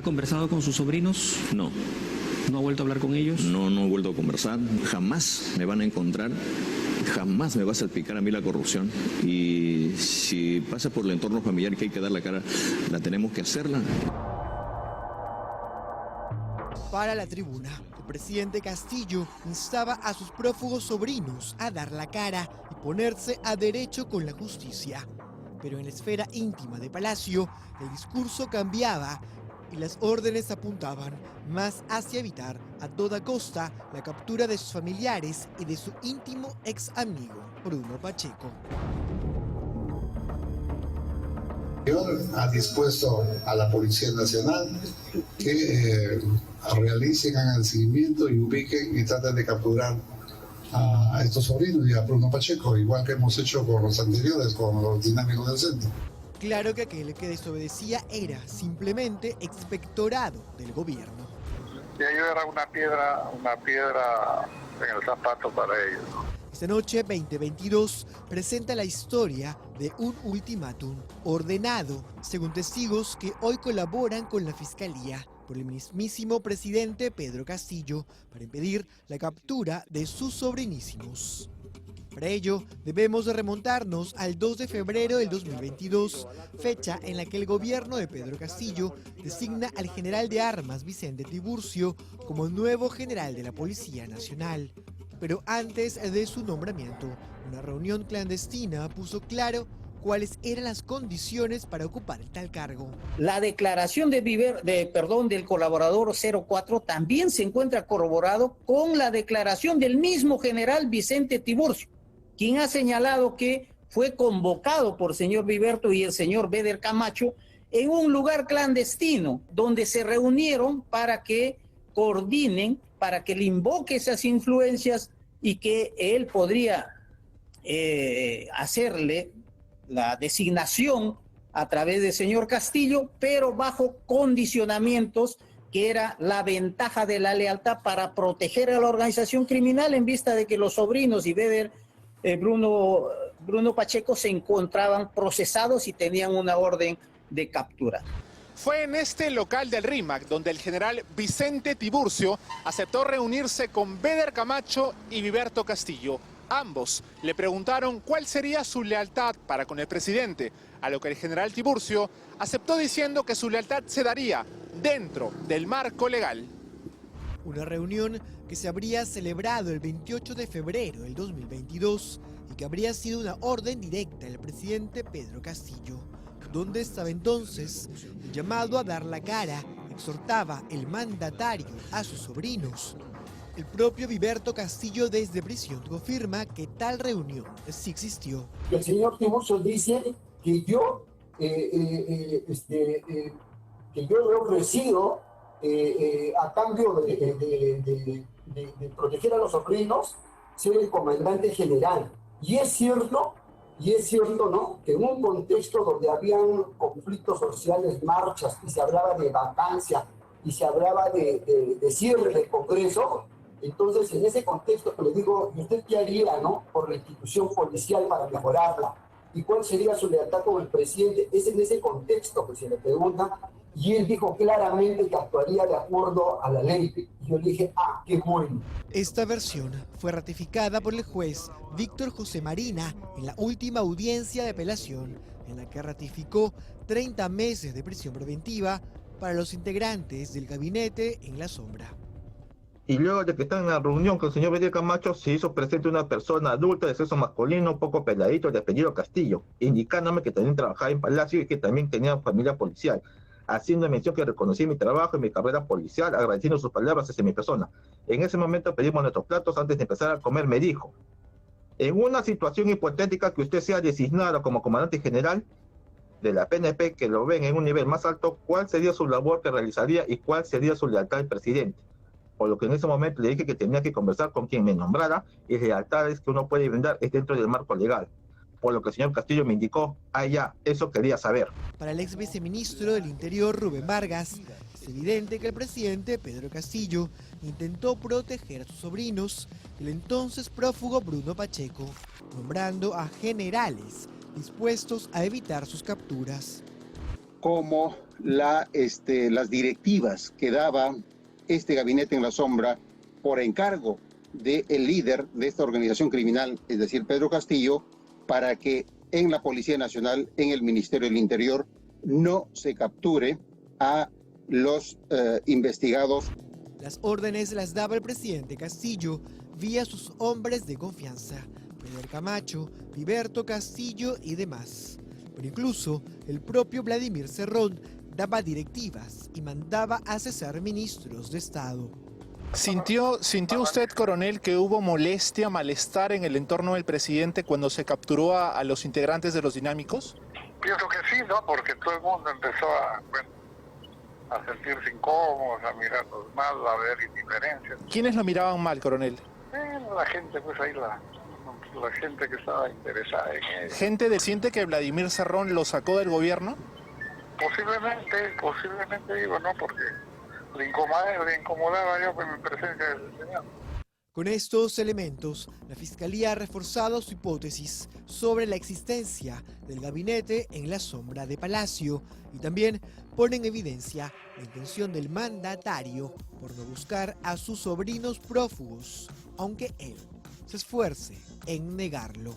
conversado con sus sobrinos? No. ¿No ha vuelto a hablar con ellos? No he vuelto a conversar. Jamás me van a encontrar. Jamás me va a salpicar a mí la corrupción. Y si pasa por el entorno familiar que hay que dar la cara, la tenemos que hacerla. Para La Tribuna, el presidente Castillo instaba a sus prófugos sobrinos a dar la cara y ponerse a derecho con la justicia. Pero en la esfera íntima de Palacio, el discurso cambiaba y las órdenes apuntaban más hacia evitar a toda costa la captura de sus familiares y de su íntimo ex amigo, Bruno Pacheco. Ha dispuesto a la Policía Nacional que realicen, hagan el seguimiento y ubiquen y traten de capturar a estos sobrinos y a Bruno Pacheco, igual que hemos hecho con los anteriores, con los dinámicos del centro. Claro que aquel que desobedecía era simplemente expectorado del gobierno. Y ello era una piedra en el zapato para ellos. Esta noche, 2022, presenta la historia de un ultimátum ordenado, según testigos que hoy colaboran con la Fiscalía, por el mismísimo presidente Pedro Castillo, para impedir la captura de sus sobrinísimos. Para ello, debemos remontarnos al 2 de febrero del 2022, fecha en la que el gobierno de Pedro Castillo designa al general de armas Vicente Tiburcio como nuevo general de la Policía Nacional. Pero antes de su nombramiento, una reunión clandestina puso claro cuáles eran las condiciones para ocupar el tal cargo. La declaración del colaborador 04 también se encuentra corroborado con la declaración del mismo general Vicente Tiburcio, quien ha señalado que fue convocado por el señor Viverto y el señor Beder Camacho en un lugar clandestino, donde se reunieron para que coordinen, para que le invoque esas influencias y que él podría hacerle la designación a través del señor Castillo, pero bajo condicionamientos que era la ventaja de la lealtad para proteger a la organización criminal en vista de que los sobrinos y Beder Bruno Pacheco se encontraban procesados y tenían una orden de captura. Fue en este local del RIMAC donde el general Vicente Tiburcio aceptó reunirse con Beder Camacho y Viverto Castillo. Ambos le preguntaron cuál sería su lealtad para con el presidente, a lo que el general Tiburcio aceptó diciendo que su lealtad se daría dentro del marco legal. Una reunión que se habría celebrado el 28 de febrero del 2022 y que habría sido una orden directa del presidente Pedro Castillo. ¿Dónde estaba entonces el llamado a dar la cara? Exhortaba el mandatario a sus sobrinos. El propio Viverto Castillo desde prisión confirma que tal reunión sí existió. El señor Tiburcio dice que yo le he ofrecido a cambio de proteger a los sobrinos, ser el comandante general. Y es cierto, ¿no?, que en un contexto donde habían conflictos sociales, marchas, y se hablaba de vacancia, y se hablaba de cierre del Congreso, entonces en ese contexto le digo, ¿y usted qué haría, no?, por la institución policial para mejorarla? ¿Y cuál sería su lealtad con el presidente? Es en ese contexto que se le pregunta, y él dijo claramente que actuaría de acuerdo a la ley. Y yo le dije, qué bueno. Esta versión fue ratificada por el juez Víctor José Marina en la última audiencia de apelación, en la que ratificó 30 meses de prisión preventiva para los integrantes del gabinete en la sombra. Y luego de que están en la reunión con el señor Beder Camacho, se hizo presente una persona adulta de sexo masculino, poco peladito, de apellido Castillo, indicándome que también trabajaba en Palacio y que también tenía familia policial, haciendo mención que reconocí mi trabajo y mi carrera policial, agradeciendo sus palabras hacia mi persona. En ese momento pedimos nuestros platos antes de empezar a comer, me dijo: en una situación hipotética que usted sea designado como comandante general de la PNP, que lo ven en un nivel más alto, ¿cuál sería su labor que realizaría y cuál sería su lealtad al presidente? Por lo que en ese momento le dije que tenía que conversar con quien me nombrara, y lealtades que uno puede brindar es dentro del marco legal. Por lo que el señor Castillo me indicó, ya, eso quería saber. Para el ex viceministro del Interior, Rubén Vargas, es evidente que el presidente Pedro Castillo intentó proteger a sus sobrinos, el entonces prófugo Bruno Pacheco, nombrando a generales dispuestos a evitar sus capturas. como las directivas que daba este gabinete en la sombra por encargo del líder de esta organización criminal, es decir, Pedro Castillo, para que en la Policía Nacional, en el Ministerio del Interior, no se capture a los investigados. Las órdenes las daba el presidente Castillo vía sus hombres de confianza, Beder Camacho, Viberto Castillo y demás. Pero incluso el propio Vladimir Cerrón daba directivas y mandaba a cesar ministros de Estado. ¿Sintió usted, coronel, que hubo molestia, malestar en el entorno del presidente cuando se capturó a los integrantes de los dinámicos? Pienso que sí, ¿no? Porque todo el mundo empezó a sentirse incómodos, a mirarnos mal, a ver indiferencias. ¿Quiénes lo miraban mal, coronel? La gente, pues ahí la gente que estaba interesada en él. ¿Gente siente que Vladimir Cerrón lo sacó del gobierno? Posiblemente digo, no, porque le incomodaba yo con mi presencia del señor. Con estos elementos, la Fiscalía ha reforzado su hipótesis sobre la existencia del gabinete en la sombra de Palacio y también pone en evidencia la intención del mandatario por no buscar a sus sobrinos prófugos, aunque él se esfuerce en negarlo.